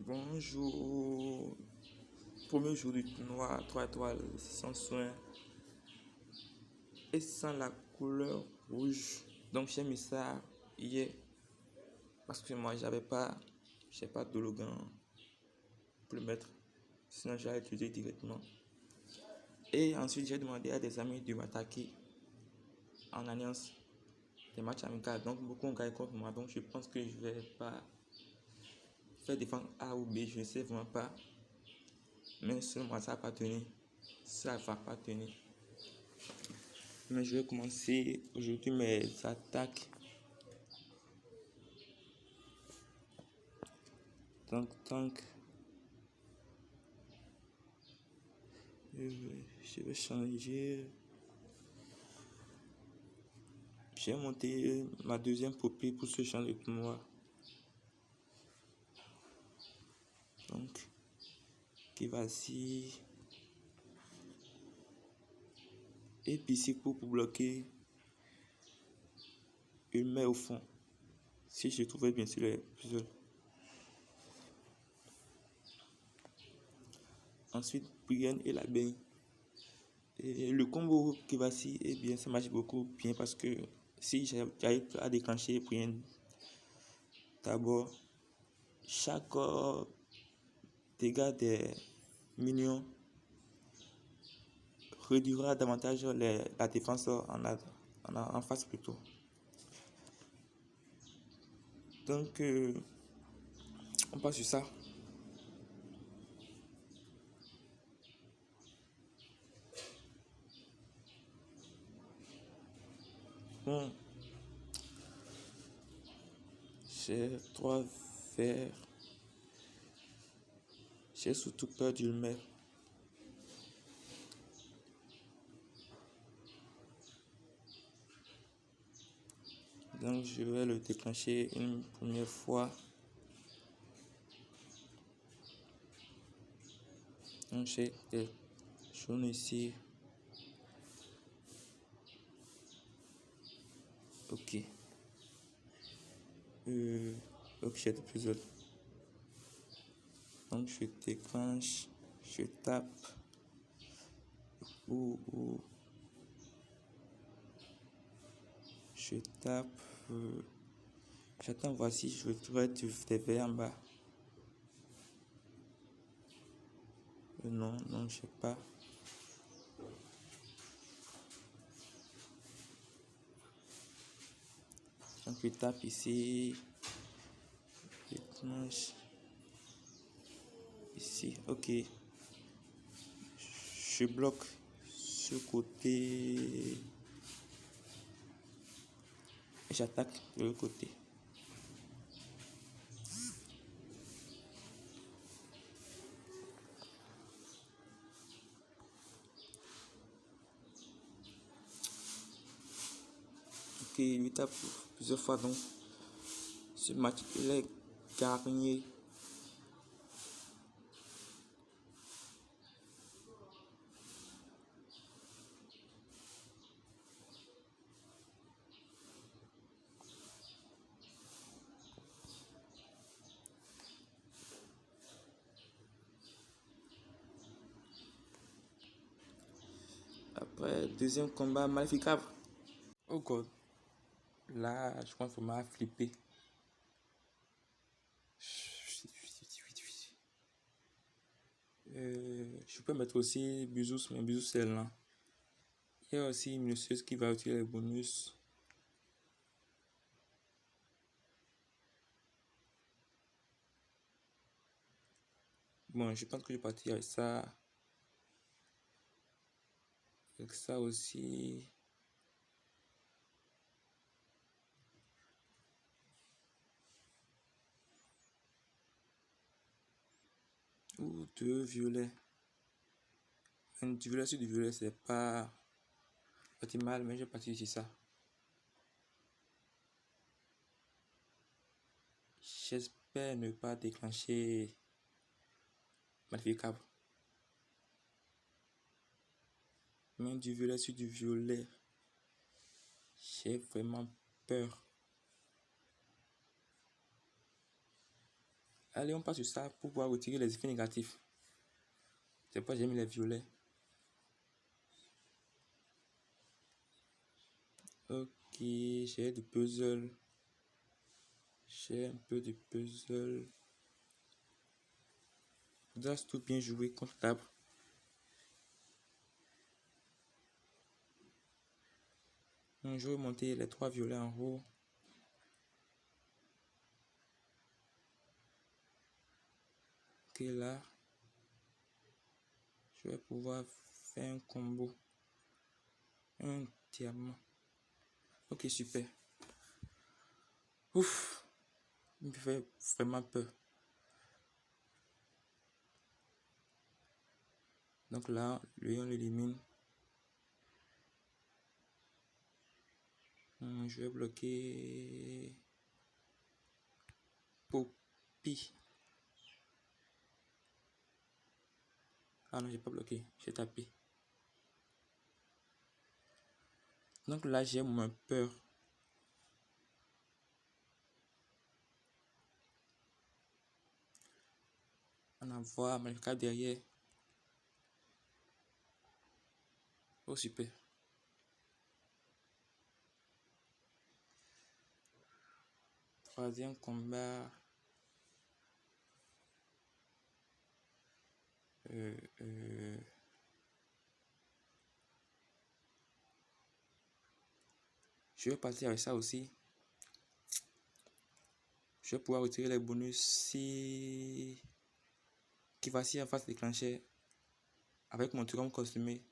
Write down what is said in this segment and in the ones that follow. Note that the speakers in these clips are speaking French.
Bonjour. Premier jour du tournoi 3 étoiles sans soin et sans la couleur rouge. Donc j'ai mis ça hier parce que moi j'ai pas d'hologan pour le mettre. Sinon j'allais utiliser directement. Et ensuite j'ai demandé à des amis de m'attaquer en alliance des matchs amicaux. Donc beaucoup ont gagné contre moi. Donc je pense que je vais pas faire défendre A ou B. Je ne sais vraiment pas. Mais selon moi ça va pas tenir. Ça va pas tenir. Mais je vais commencer aujourd'hui mes attaques. Donc, je vais changer. J'ai monté ma deuxième poupée pour ce genre de tournoi. Donc, qui va ici. Et puis ici pour bloquer une main au fond. Si je trouvais bien sûr les puzzles. Ensuite, Brienne et la baie. Et le combo qui va ici, eh bien, ça marche beaucoup bien parce que si j'arrive à déclencher Brienne, d'abord, chaque dégât des minions réduira davantage la défense en face plutôt. Donc, on passe sur ça. Bon, j'ai 3 verres. J'ai surtout peur du mettre. Donc, je vais le déclencher une première fois. Donc, j'ai des jaunes ici. Ok. Ok, j'ai des puzzles. Donc, je déclenche. Je tape. Je tape. J'attends, voici, je trouve des verres en bas. Non, je sais pas. Donc, je tape ici. Je déclenche. Ici, ok. Je bloque ce côté. Et j'attaque de l'autre côté. Ok, il me tape plusieurs fois donc. Ce match, il est gagné. Après, deuxième combat, Maléficable. Oh god. Là, je pense qu'il m'a flippé. Je peux mettre aussi Buzus, mais Buzus c'est lent. Il y a aussi une minutieuse qui va utiliser les bonus. Bon, je pense que je vais partir avec ça. Avec ça aussi. Ou deux violets. Du violet sur du violet, c'est pas mal, mais je vais partir sur ça. J'espère ne pas déclencher Maléficable. Mais du violet sur du violet, j'ai vraiment peur. Allez, on passe sur ça pour pouvoir retirer les effets négatifs. C'est pourquoi j'ai mis les violets. Ok, j'ai du puzzle. J'ai un peu de puzzle. Je dois tout bien jouer contre l'arbre. Je vais monter les 3 violets en haut. Ok, là, je vais pouvoir faire un combo. Un diamant. Ok, super. Ouf, il me fait vraiment peur. Donc là, lui, on l'élimine. Je vais bloquer Poppy. Ah non, j'ai pas bloqué, j'ai tapé. Donc là, j'ai moins peur. On en voit Malika derrière. Oh, super. Troisième combat. Je vais partir avec ça aussi. Je vais pouvoir retirer les bonus si qui va si en face déclencher avec mon truc costumé.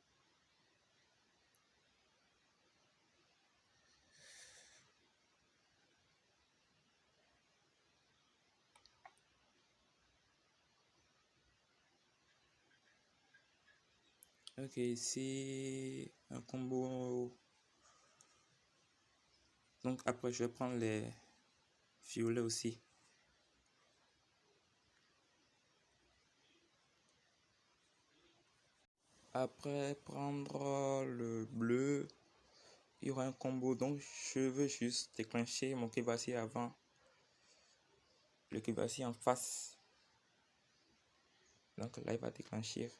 Ok, ici un combo. Donc après je vais prendre les violets aussi. Après prendre le bleu, il y aura un combo. Donc je veux juste déclencher mon Kivasi avant. Le Kivasi en face. Donc là il va déclencher.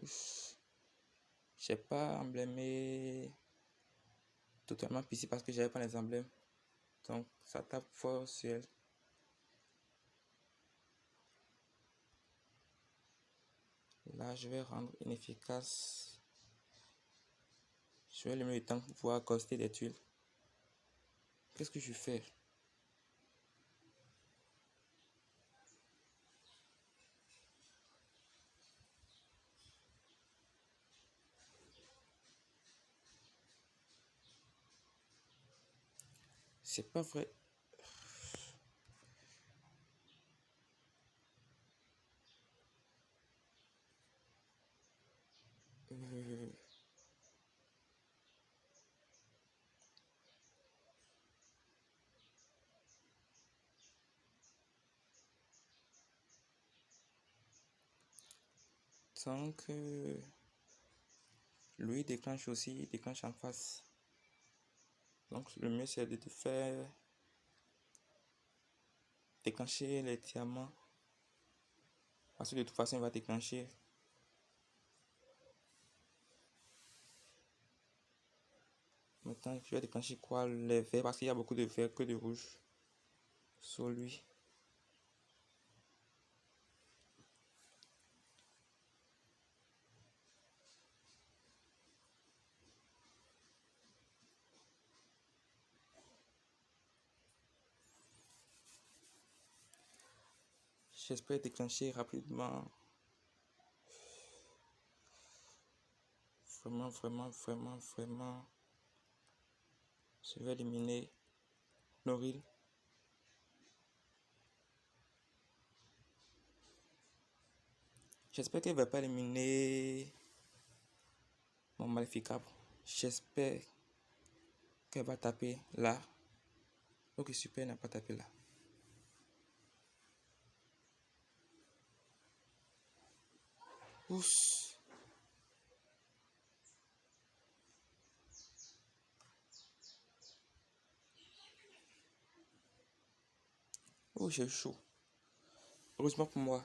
Je n'ai pas emblémé totalement ici parce que j'avais pas les emblèmes. Donc ça tape fort sur elle. Là je vais rendre inefficace. Je vais lui mettre le temps pour pouvoir accoster des tuiles. Qu'est-ce que je fais? C'est pas vrai. Donc, lui déclenche aussi, il déclenche en face. Donc, le mieux c'est de te faire déclencher les diamants. Parce que de toute façon, il va déclencher. Maintenant, je vais déclencher quoi? Les verts, parce qu'il y a beaucoup de verts que de rouge sur lui. J'espère déclencher rapidement. Vraiment, vraiment, vraiment, vraiment. Je vais éliminer Noril. J'espère qu'elle ne va pas éliminer mon Maléficable. J'espère qu'elle va taper là. Ok, super, elle n'a pas tapé là. Oups. Oh, j'ai chaud. Heureusement pour moi.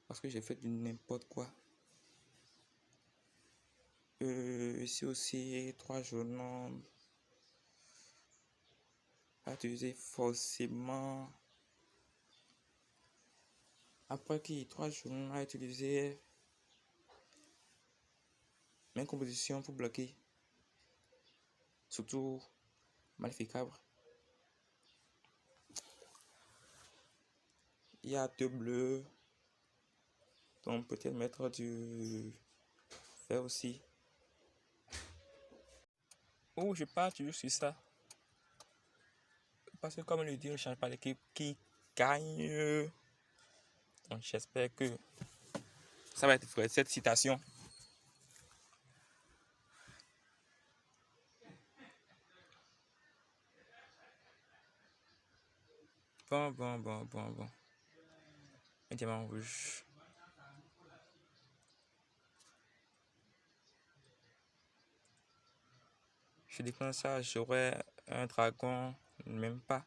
Parce que j'ai fait du n'importe quoi. Ici aussi, 3 jaunes à utiliser forcément. Après qui 3 jaunes à utiliser mes compositions pour bloquer. Surtout Maléficabre. Il y a 2 bleus. Donc peut-être mettre du vert aussi. Oh, je pars toujours sur ça. Parce que comme le dit, on ne change pas l'équipe qui gagne. Donc j'espère que ça va être vrai cette citation. Bon. Un diamant rouge. Je déclenche ça, j'aurai un dragon, même pas.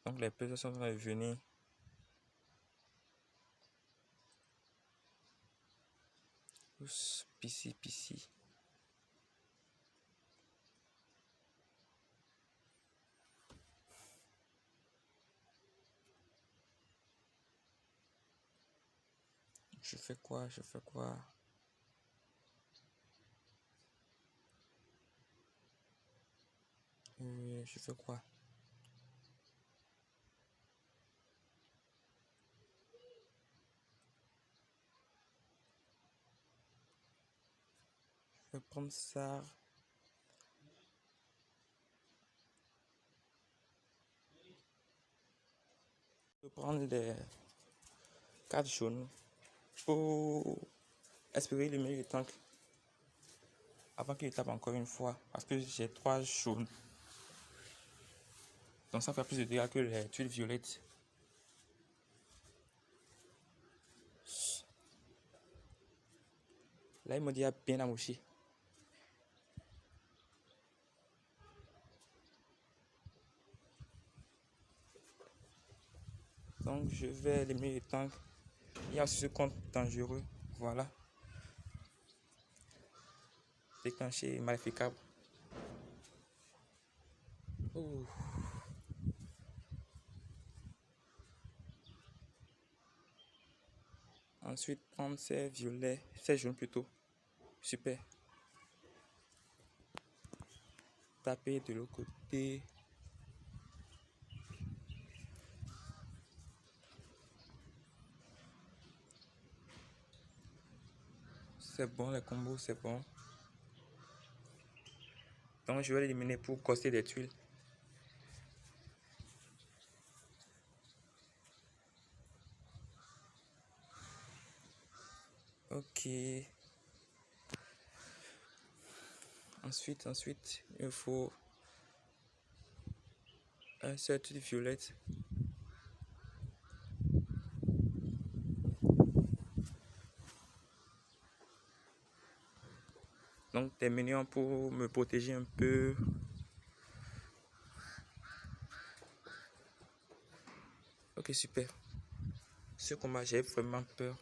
Donc les pesos sont en train de venir. Pissi. Je fais quoi? Je fais quoi? Je vais prendre ça. Je vais prendre les 4 jaunes pour espérer le meilleur tank avant qu'il tape encore une fois. Parce que j'ai 3 jaunes. Donc ça fait plus de dégâts que les tuiles violettes. Là, il me dit à bien amouché. Donc je vais éliminer les tanks. Il y a aussi ce compte dangereux. Voilà. Déclencher Maléficabre. Oh. Ensuite, prendre ces violets, ces jaunes plutôt. Super. Taper de l'autre côté. C'est bon, les combos, c'est bon. Donc, je vais l'éliminer pour coster des tuiles. Ok. Ensuite, il faut un seul tuile violette. Donc, des minions pour me protéger un peu. Ok, super. Ce combat, j'ai vraiment peur.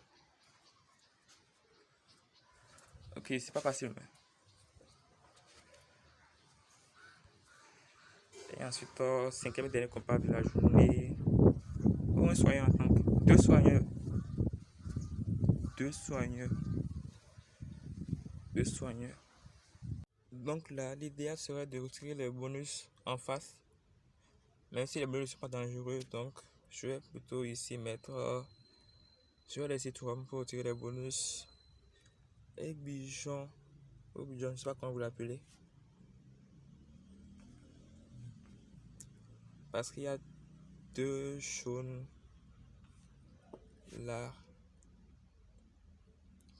Ok, c'est pas facile, mais. Et ensuite, cinquième et dernier combat de la journée. Oh, un soigneur en tank. 2 soigneurs. 2 soigneurs. 2 soigneurs. Donc là, l'idéal serait de retirer les bonus en face. Même si les bonus ne sont pas dangereux, donc je vais plutôt ici mettre. Je vais laisser 3 pour retirer les bonus. Et bijon. Ou bijon, je ne sais pas comment vous l'appelez. Parce qu'il y a 2 jaunes là.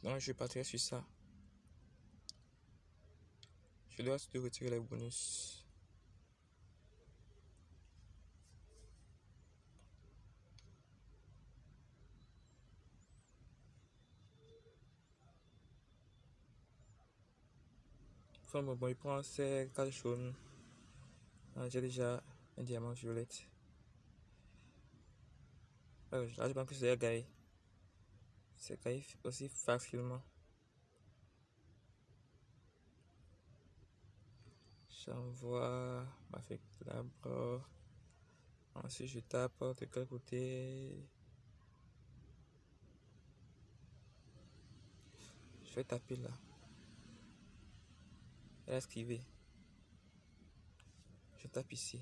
Donc je vais partir sur ça. Je dois surtout retirer les bonus. Enfin, bon, il prend ces 4 jaunes. J'ai déjà un diamant violette. Là, je pense que c'est gagné. C'est gagné aussi facilement. J'envoie ma fée d'abord. Ensuite, je tape de quel côté. Je vais taper là. Elle a esquivé. Je tape ici.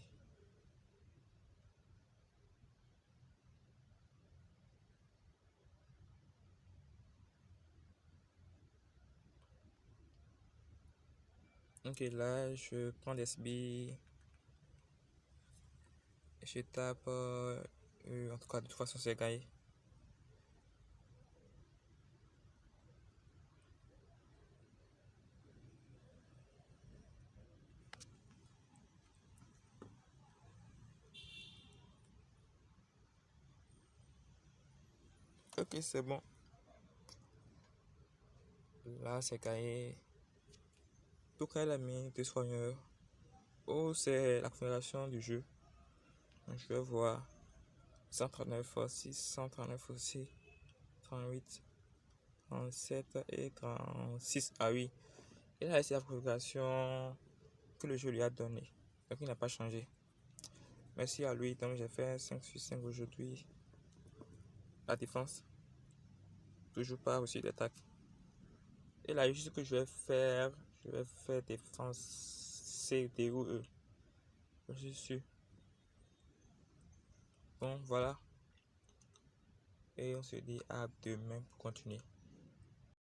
Ok, là, je prends des billes. Je tape. En tout cas, de toute façon, c'est gagné. Ok, c'est bon. Là, c'est gagné. Tout cas, elle a mis 2 soigneurs. Oh, c'est la configuration du jeu. Donc, je vais voir 139 fois 6, 139 aussi, 38, 37 et 36. Ah oui, il a laissé la configuration que le jeu lui a donnée. Donc, il n'a pas changé. Merci à lui. Donc, j'ai fait 5 sur 5 aujourd'hui. La défense, toujours pas aussi d'attaque. Et là, juste que je vais faire défense C, D ou E. Je suis sûr. Bon, voilà. Et on se dit à demain pour continuer.